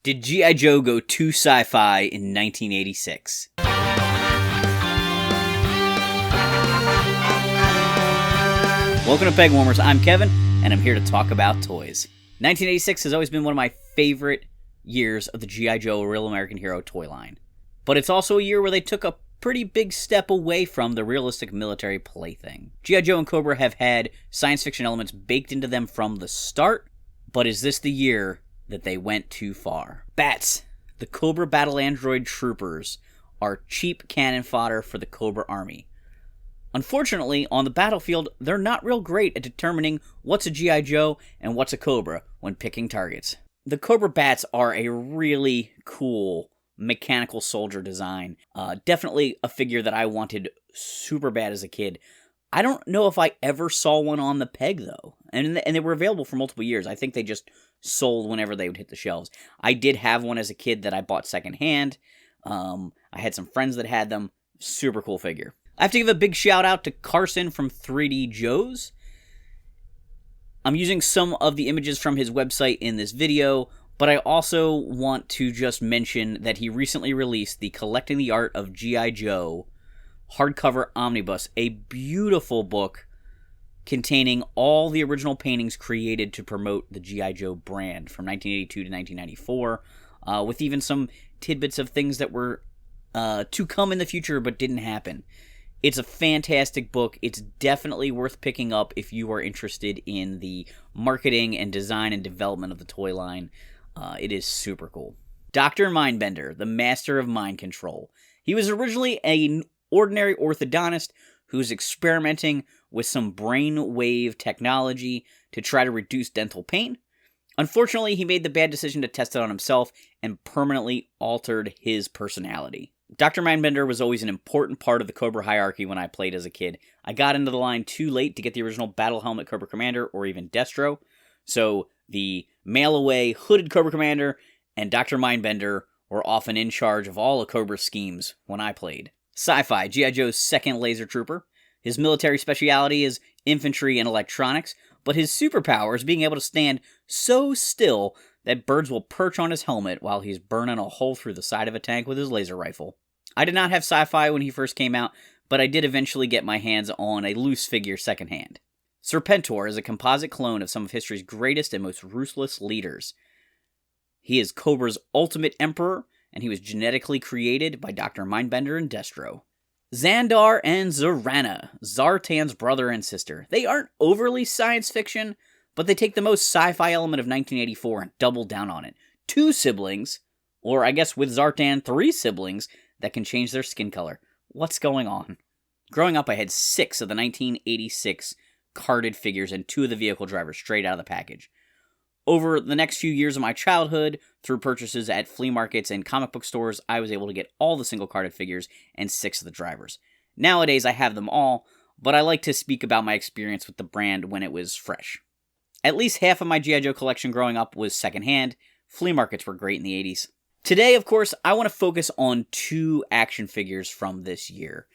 Did G.I. Joe go TOO Sci Fi in 1986? Welcome to Pegwarmers. I'm Kevin, and I'm here to talk about toys. 1986 has always been one of my favorite years of the G.I. Joe Real American Hero toy line. But it's also a year where they took a pretty big step away from the realistic military plaything. G.I. Joe and Cobra have had science fiction elements baked into them from the start, but is this the year that they went too far? Bats, the Cobra battle android troopers, are cheap cannon fodder for the Cobra army. Unfortunately, on the battlefield, they're not real great at determining what's a G.I. Joe and what's a Cobra when picking targets. The Cobra bats are a really cool mechanical soldier design. Definitely a figure that I wanted super bad as a kid. I don't know if I ever saw one on the peg, though. And they were available for multiple years. I think they just sold whenever they would hit the shelves. I did have one as a kid that I bought secondhand. I had some friends that had them. Super cool figure. I have to give a big shout out to Carson from 3D Joes. I'm using some of the images from his website in this video, but I also want to just mention that he recently released the Collecting the Art of G.I. Joe hardcover omnibus, a beautiful book containing all the original paintings created to promote the G.I. Joe brand from 1982 to 1994, with even some tidbits of things that were to come in the future but didn't happen. It's a fantastic book. It's definitely worth picking up if you are interested in the marketing and design and development of the toy line. It is super cool. Dr. Mindbender, the master of mind control. He was originally an ordinary orthodontist who's experimenting with some brainwave technology to try to reduce dental pain. Unfortunately, he made the bad decision to test it on himself and permanently altered his personality. Dr. Mindbender was always an important part of the Cobra hierarchy when I played as a kid. I got into the line too late to get the original Battle Helmet Cobra Commander or even Destro, so the mail-away hooded Cobra Commander and Dr. Mindbender were often in charge of all of Cobra's schemes when I played. Sci-Fi, G.I. Joe's second laser trooper. His military speciality is infantry and electronics, but his superpower is being able to stand so still that birds will perch on his helmet while he's burning a hole through the side of a tank with his laser rifle. I did not have Sci-Fi when he first came out, but I did eventually get my hands on a loose figure secondhand. Serpentor is a composite clone of some of history's greatest and most ruthless leaders. He is Cobra's ultimate emperor, and he was genetically created by Dr. Mindbender and Destro. Xandar and Zorana, Zartan's brother and sister. They aren't overly science fiction, but they take the most sci-fi element of 1984 and double down on it. 2 siblings, or I guess with Zartan, 3 siblings, that can change their skin color. What's going on? Growing up, I had 6 of the 1986 carded figures and 2 of the vehicle drivers straight out of the package. Over the next few years of my childhood, through purchases at flea markets and comic book stores, I was able to get all the single carded figures and 6 of the drivers. Nowadays, I have them all, but I like to speak about my experience with the brand when it was fresh. At least half of my G.I. Joe collection growing up was secondhand. Flea markets were great in the 80s. Today, of course, I want to focus on 2 action figures from this year.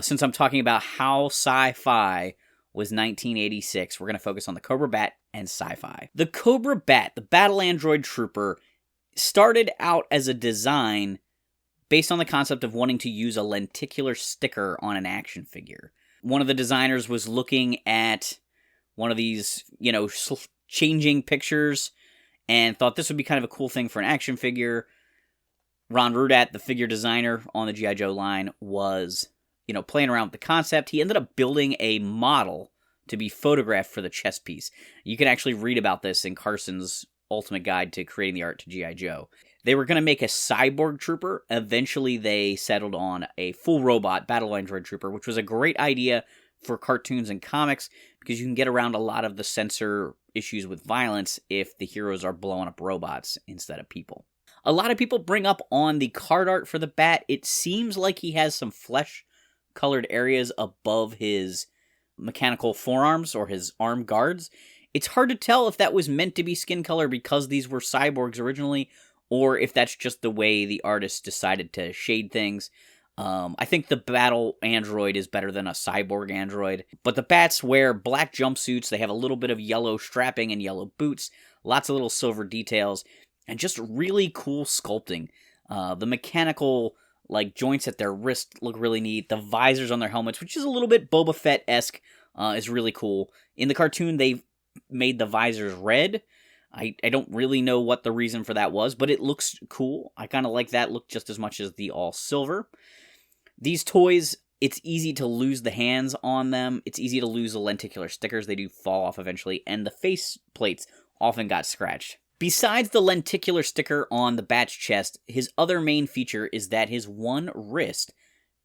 Since I'm talking about how sci-fi was 1986, we're going to focus on the Cobra Bat and Sci-Fi. The Cobra Bat, the Battle Android Trooper, started out as a design based on the concept of wanting to use a lenticular sticker on an action figure. One of the designers was looking at one of these, changing pictures and thought this would be kind of a cool thing for an action figure. Ron Rudat, the figure designer on the G.I. Joe line, was playing around with the concept. He ended up building a model to be photographed for the chess piece. You can actually read about this in Carson's Ultimate Guide to Creating the Art to G.I. Joe. They were going to make a cyborg trooper. Eventually, they settled on a full robot battle android trooper, which was a great idea for cartoons and comics because you can get around a lot of the censor issues with violence if the heroes are blowing up robots instead of people. A lot of people bring up on the card art for the Bat, it seems like he has some flesh colored areas above his mechanical forearms or his arm guards. It's hard to tell if that was meant to be skin color because these were cyborgs originally, or if that's just the way the artist decided to shade things. I think the battle android is better than a cyborg android, but the bats wear black jumpsuits. They have a little bit of yellow strapping and yellow boots, lots of little silver details. and just really cool sculpting. The mechanical joints at their wrist look really neat. The visors on their helmets, which is a little bit Boba Fett-esque, is really cool. In the cartoon, they made the visors red. I don't really know what the reason for that was, but it looks cool. I kind of like that look just as much as the all-silver. These toys, it's easy to lose the hands on them. It's easy to lose the lenticular stickers. They do fall off eventually, and the face plates often got scratched. Besides the lenticular sticker on the Bat's chest, his other main feature is that his one wrist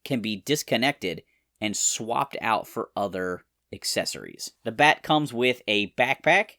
can be disconnected and swapped out for other accessories. The Bat comes with a backpack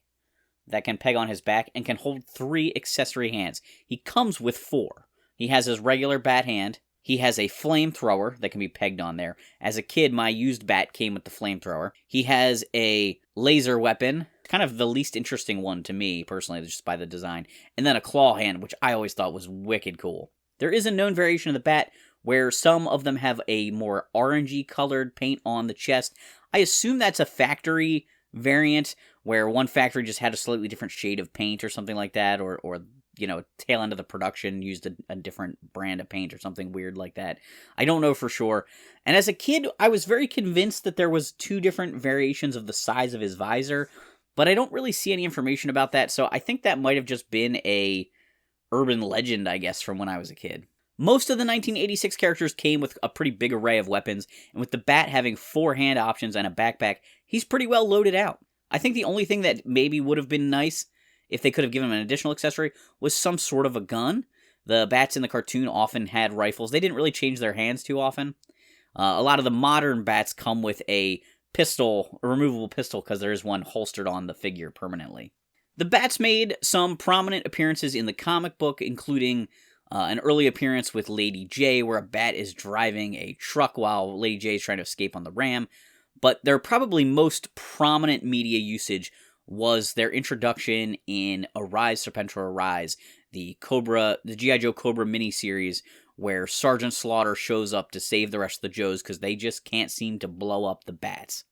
that can peg on his back and can hold 3 accessory hands. He comes with 4. He has his regular Bat hand. He has a flamethrower that can be pegged on there. As a kid, my used Bat came with the flamethrower. He has a laser weapon, kind of the least interesting one to me, personally, just by the design. And then a claw hand, which I always thought was wicked cool. There is a known variation of the Bat where some of them have a more orangey colored paint on the chest. I assume that's a factory variant where one factory just had a slightly different shade of paint or something like that, or tail end of the production used a different brand of paint or something weird like that. I don't know for sure. And as a kid, I was very convinced that there was 2 different variations of the size of his visor, but I don't really see any information about that, so I think that might have just been a urban legend, I guess, from when I was a kid. Most of the 1986 characters came with a pretty big array of weapons, and with the Bat having 4 hand options and a backpack, he's pretty well loaded out. I think the only thing that maybe would have been nice, if they could have given him an additional accessory, was some sort of a gun. The Bats in the cartoon often had rifles. They didn't really change their hands too often. A lot of the modern Bats come with a pistol, a removable pistol, because there is one holstered on the figure permanently. The Bats made some prominent appearances in the comic book, including an early appearance with Lady J, where a Bat is driving a truck while Lady J is trying to escape on the ram. But their probably most prominent media usage was their introduction in Arise, Serpentor Arise, the G.I. Joe Cobra miniseries, where Sergeant Slaughter shows up to save the rest of the Joes because they just can't seem to blow up the Bats.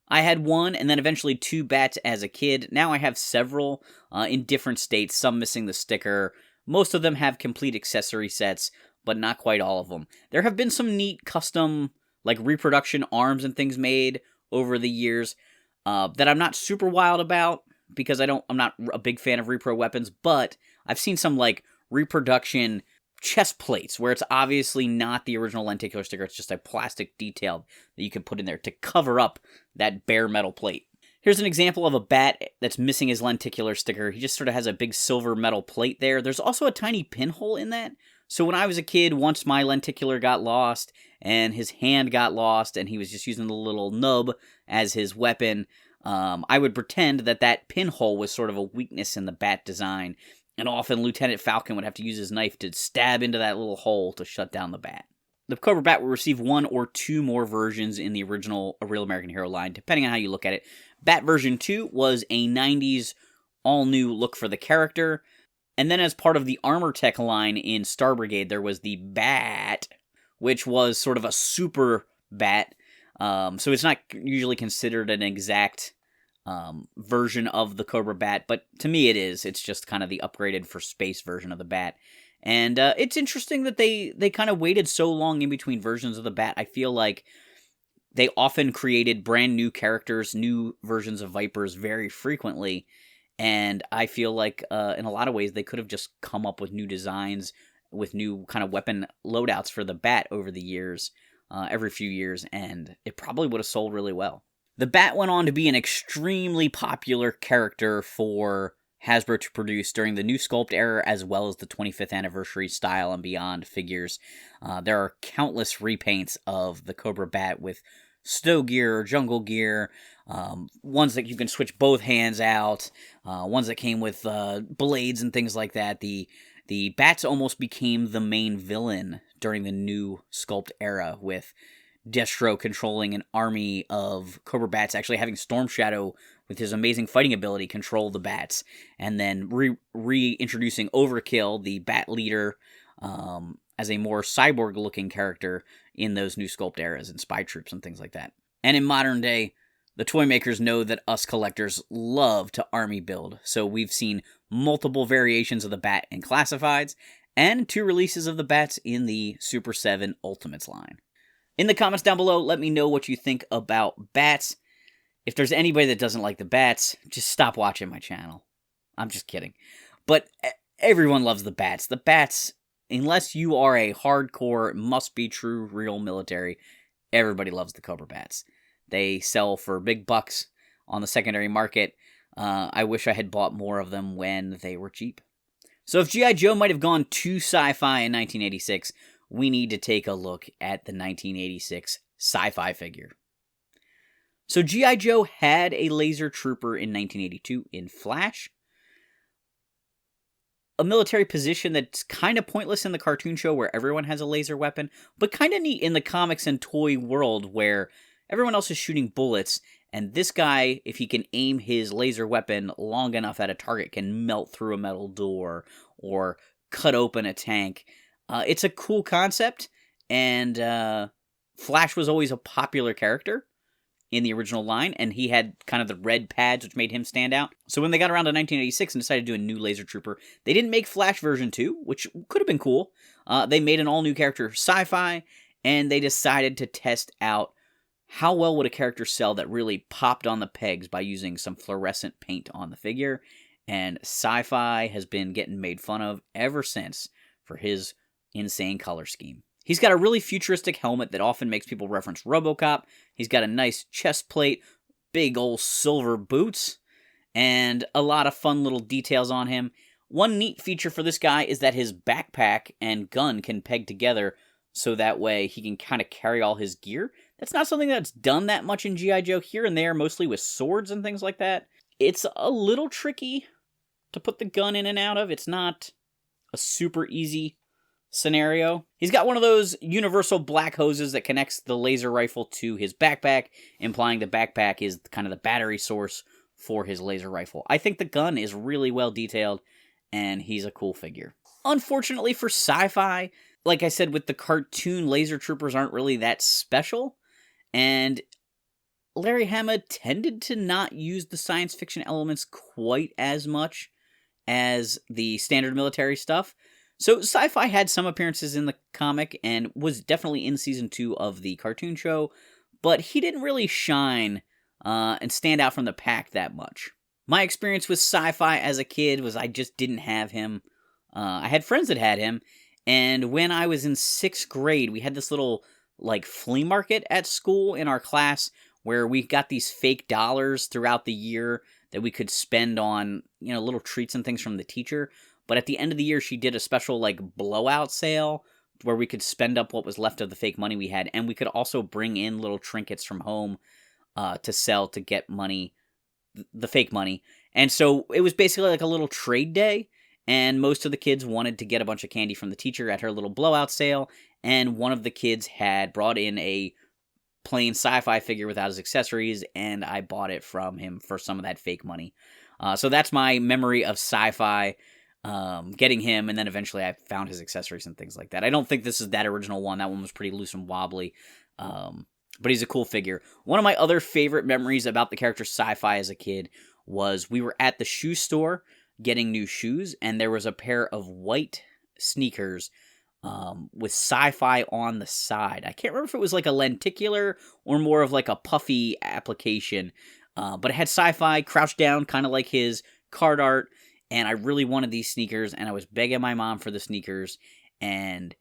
I had 1 and then eventually 2 Bats as a kid. Now I have several in different states, some missing the sticker. Most of them have complete accessory sets, but not quite all of them. There have been some neat custom reproduction arms and things made over the years that I'm not super wild about because I'm not a big fan of repro weapons, but I've seen some reproduction chest plates where it's obviously not the original lenticular sticker, it's just a plastic detail that you can put in there to cover up that bare metal plate. Here's an example of a Bat that's missing his lenticular sticker. He just sort of has a big silver metal plate there. There's also a tiny pinhole in that. So when I was a kid, once my lenticular got lost and his hand got lost and he was just using the little nub as his weapon, I would pretend that pinhole was sort of a weakness in the Bat design. And often Lieutenant Falcon would have to use his knife to stab into that little hole to shut down the Bat. The Cobra Bat will receive 1 or 2 more versions in the original A Real American Hero line, depending on how you look at it. Bat version 2 was a 90s all-new look for the character. And then as part of the Armor Tech line in Star Brigade, there was the Bat, which was sort of a super Bat. So it's not usually considered an exact version of the Cobra Bat, but to me it is. It's just kind of the upgraded for space version of the Bat. And it's interesting that they kind of waited so long in between versions of the Bat. I feel like they often created brand new characters, new versions of Vipers very frequently, and I feel like in a lot of ways they could have just come up with new designs with new kind of weapon loadouts for the Bat over the years, every few years, and it probably would have sold really well. The Bat went on to be an extremely popular character for Hasbro to produce during the New Sculpt era as well as the 25th anniversary Style and Beyond figures. There are countless repaints of the Cobra Bat with snow gear or jungle gear, ones that you can switch both hands out, ones that came with blades and things like that. The Bats almost became the main villain during the New Sculpt era, with Destro controlling an army of Cobra Bats, actually having Storm Shadow, with his amazing fighting ability, control the Bats, and then reintroducing Overkill, the Bat leader, as a more cyborg-looking character in those New Sculpt eras and Spy Troops and things like that. And in modern day, The toy makers know that us collectors love to army build, so we've seen multiple variations of the Bat in Classifieds, and 2 releases of the Bats in the Super 7 Ultimates line. In the comments down below, let me know what you think about Bats. If there's anybody that doesn't like the Bats, just stop watching my channel. I'm just kidding. But everyone loves the Bats. The Bats, unless you are a hardcore, must-be true, real military, everybody loves the Cobra Bats. They sell for big bucks on the secondary market. I wish I had bought more of them when they were cheap. So if G.I. Joe might have gone TOO Sci Fi in 1986, we need to take a look at the 1986 sci-fi figure. So G.I. Joe had a laser trooper in 1982 in Flash. A military position that's kind of pointless in the cartoon show where everyone has a laser weapon, but kind of neat in the comics and toy world where everyone else is shooting bullets, and this guy, if he can aim his laser weapon long enough at a target, can melt through a metal door or cut open a tank. It's a cool concept, and Flash was always a popular character in the original line, and he had kind of the red pads, which made him stand out. So when they got around to 1986 and decided to do a new Laser Trooper, they didn't make Flash version 2, which could have been cool. They made an all-new character, Sci-Fi, and they decided to test out how well would a character sell that really popped on the pegs by using some fluorescent paint on the figure, and Sci-Fi has been getting made fun of ever since for his insane color scheme. He's got a really futuristic helmet that often makes people reference RoboCop. He's got a nice chest plate, big old silver boots, and a lot of fun little details on him. One neat feature for this guy is that his backpack and gun can peg together so that way he can kind of carry all his gear. That's not something that's done that much in G.I. Joe, here and there, mostly with swords and things like that. It's a little tricky to put the gun in and out of. It's not a super easy scenario. He's got one of those universal black hoses that connects the laser rifle to his backpack, implying the backpack is kind of the battery source for his laser rifle. I think the gun is really well detailed, and he's a cool figure. Unfortunately for Sci-Fi, like I said, with the cartoon, laser troopers aren't really that special, and Larry Hama tended to not use the science fiction elements quite as much as the standard military stuff. So Sci-Fi had some appearances in the comic and was definitely in season 2 of the cartoon show, but he didn't really shine and stand out from the pack that much. My experience with Sci-Fi as a kid was I just didn't have him. I had friends that had him, and when I was in 6th grade, we had this little flea market at school in our class where we got these fake dollars throughout the year that we could spend on, little treats and things from the teacher. But at the end of the year, she did a special, blowout sale where we could spend up what was left of the fake money we had. And we could also bring in little trinkets from home to sell to get money, the fake money. And so it was basically like a little trade day. And most of the kids wanted to get a bunch of candy from the teacher at her little blowout sale. And one of the kids had brought in a plain Sci-Fi figure without his accessories. And I bought it from him for some of that fake money. So that's my memory of Sci-Fi. Getting him, and then eventually I found his accessories and things like that. I don't think this is that original one. That one was pretty loose and wobbly, but he's a cool figure. One of my other favorite memories about the character Sci-Fi as a kid was we were at the shoe store getting new shoes, and there was a pair of white sneakers with Sci-Fi on the side. I can't remember if it was like a lenticular or more of like a puffy application, but it had Sci-Fi crouched down, kind of like his card art. And I really wanted these sneakers, and I was begging my mom for the sneakers, and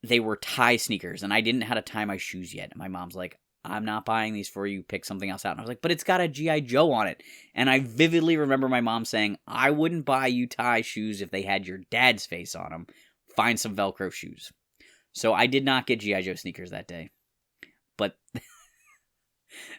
they were tie sneakers, and I didn't know how to tie my shoes yet. And my mom's like, I'm not buying these for you, pick something else out. And I was like, but it's got a G.I. Joe on it. And I vividly remember my mom saying, I wouldn't buy you tie shoes if they had your dad's face on them. Find some Velcro shoes. So I did not get G.I. Joe sneakers that day. But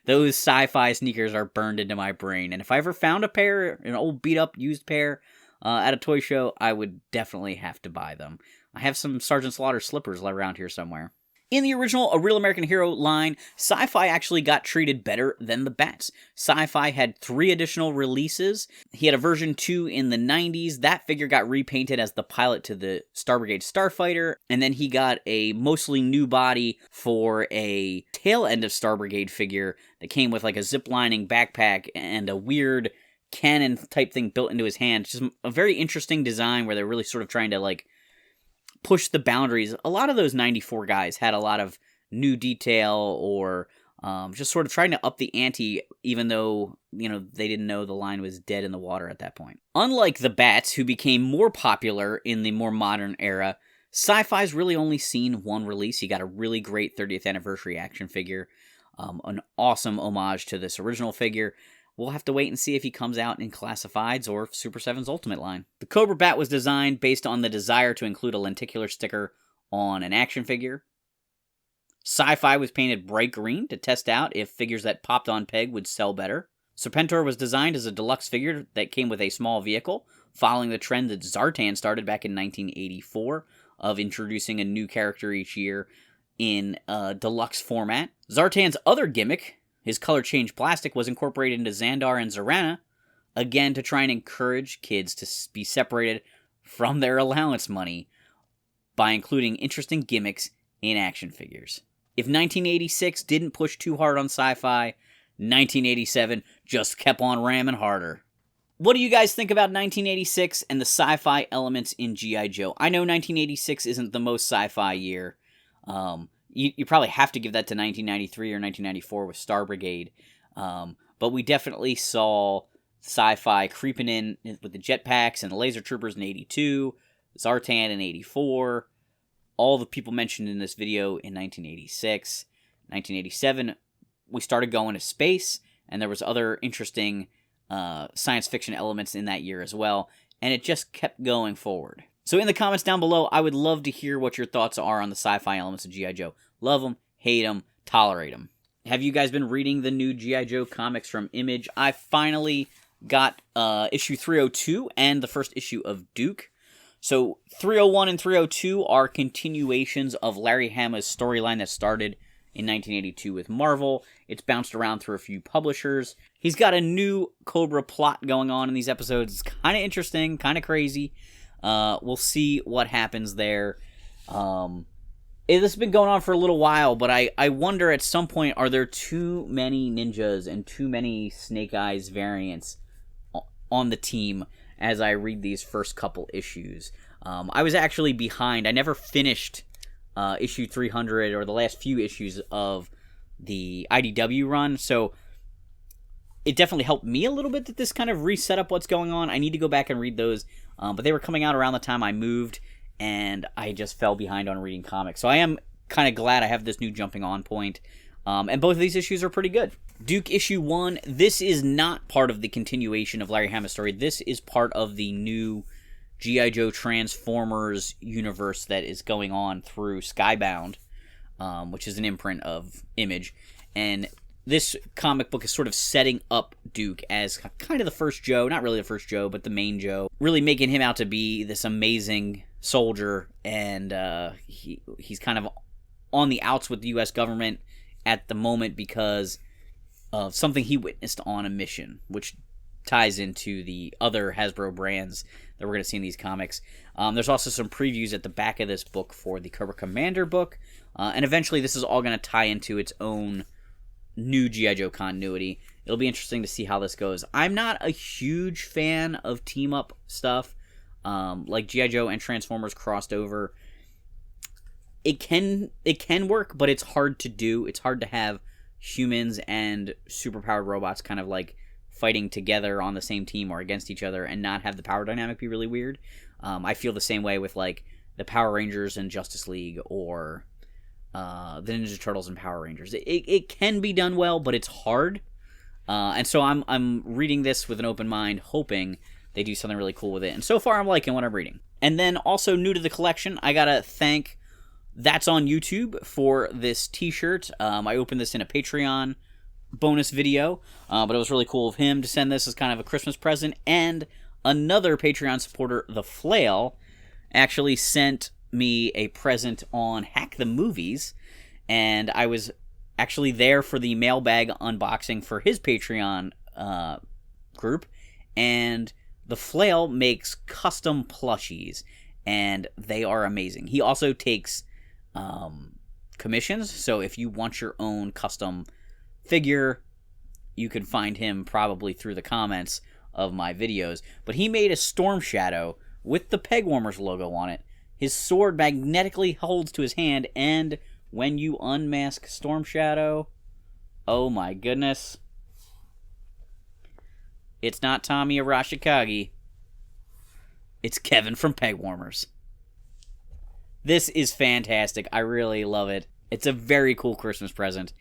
those Sci-Fi sneakers are burned into my brain. And if I ever found a pair, an old beat-up used pair at a toy show, I would definitely have to buy them. I have some Sergeant Slaughter slippers around here somewhere. In the original A Real American Hero line, Sci Fi actually got treated better than the Bats. Sci Fi had 3 additional releases. He had a version 2 in the 90s. That figure got repainted as the pilot to the Star Brigade Starfighter, and then he got a mostly new body for a tail end of Star Brigade figure that came with like a zip-lining backpack and a weird cannon type thing built into his hand. Just a very interesting design where they're really sort of trying to like push the boundaries. A lot of those 94 guys had a lot of new detail or just sort of trying to up the ante, even though, you know, they didn't know the line was dead in the water at that point. Unlike the Bats, who became more popular in the more modern era, Sci-Fi's really only seen one release. He got a really great 30th anniversary action figure, an awesome homage to this original figure. We'll have to wait and see if he comes out in Classifieds or Super 7's Ultimate line. The Cobra Bat was designed based on the desire to include a lenticular sticker on an action figure. Sci-Fi was painted bright green to test out if figures that popped on peg would sell better. Serpentor was designed as a deluxe figure that came with a small vehicle, following the trend that Zartan started back in 1984 of introducing a new character each year in a deluxe format. Zartan's other gimmick, his color change plastic, was incorporated into Xandar and Zorana, again to try and encourage kids to be separated from their allowance money by including interesting gimmicks in action figures. If 1986 didn't push too hard on Sci-Fi, 1987 just kept on ramming harder. What do you guys think about 1986 and the sci-fi elements in G.I. Joe? I know 1986 isn't the most sci-fi year. You probably have to give that to 1993 or 1994 with Star Brigade. But we definitely saw Sci-Fi creeping in with the jetpacks and the laser troopers in 82, Zartan in 84, all the people mentioned in this video in 1986. 1987, we started going to space, and there was other interesting science fiction elements in that year as well, and it just kept going forward. So in the comments down below, I would love to hear what your thoughts are on the sci-fi elements of G.I. Joe. Love them, hate them, tolerate them. Have you guys been reading the new G.I. Joe comics from Image? I finally got issue 302 and the first issue of Duke. So 301 and 302 are continuations of Larry Hama's storyline that started in 1982 with Marvel. It's bounced around through a few publishers. He's got a new Cobra plot going on in these episodes. It's kind of interesting, kind of crazy. We'll see what happens there. This has been going on for a little while, but I wonder at some point, are there too many ninjas and too many Snake Eyes variants on the team as I read these first couple issues? I was actually behind. I never finished issue 300 or the last few issues of the IDW run, so it definitely helped me a little bit that this kind of reset up what's going on. I need to go back and read those, but they were coming out around the time I moved, and I just fell behind on reading comics. So I am kind of glad I have this new jumping on point, and both of these issues are pretty good. Duke issue 1, this is not part of the continuation of Larry Hama's story. This is part of the new G.I. Joe Transformers universe that is going on through Skybound, which is an imprint of Image, and this comic book is sort of setting up Duke as kind of the first Joe, not really the first Joe, but the main Joe, really making him out to be this amazing soldier, and he's kind of on the outs with the U.S. government at the moment because of something he witnessed on a mission, which ties into the other Hasbro brands that we're going to see in these comics. There's also some previews at the back of this book for the Cobra Commander book, and eventually this is all going to tie into its own new G.I. Joe continuity. It'll be interesting to see how this goes. I'm not a huge fan of team-up stuff, like G.I. Joe and Transformers crossed over. It can work, but it's hard to do. It's hard to have humans and superpowered robots kind of like fighting together on the same team or against each other and not have the power dynamic be really weird. I feel the same way with like the Power Rangers and Justice League, or the Ninja Turtles and Power Rangers. It can be done well, but it's hard. And so I'm reading this with an open mind, hoping they do something really cool with it. And so far, I'm liking what I'm reading. And then also new to the collection, I gotta thank That's on YouTube for this t-shirt. I opened this in a Patreon bonus video, but it was really cool of him to send this as kind of a Christmas present. And another Patreon supporter, The Flail, actually sent me a present on Hack the Movies, and I was actually there for the mailbag unboxing for his Patreon group, and the Flail makes custom plushies, and they are amazing. He also takes commissions, so if you want your own custom figure, you can find him probably through the comments of my videos. But he made a Storm Shadow with the Pegwarmers logo on it. His sword magnetically holds to his hand, and when you unmask Storm Shadow, oh my goodness, it's not Tommy Arashikage. It's Kevin from Pegwarmers. This is fantastic. I really love it. It's a very cool Christmas present,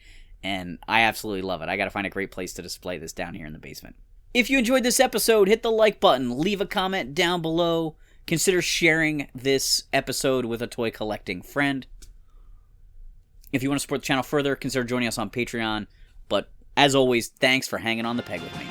and I absolutely love it. I gotta find a great place to display this down here in the basement. If you enjoyed this episode, hit the like button, leave a comment down below, consider sharing this episode with a toy collecting friend. If you want to support the channel further, consider joining us on Patreon. But as always, thanks for hanging on the peg with me.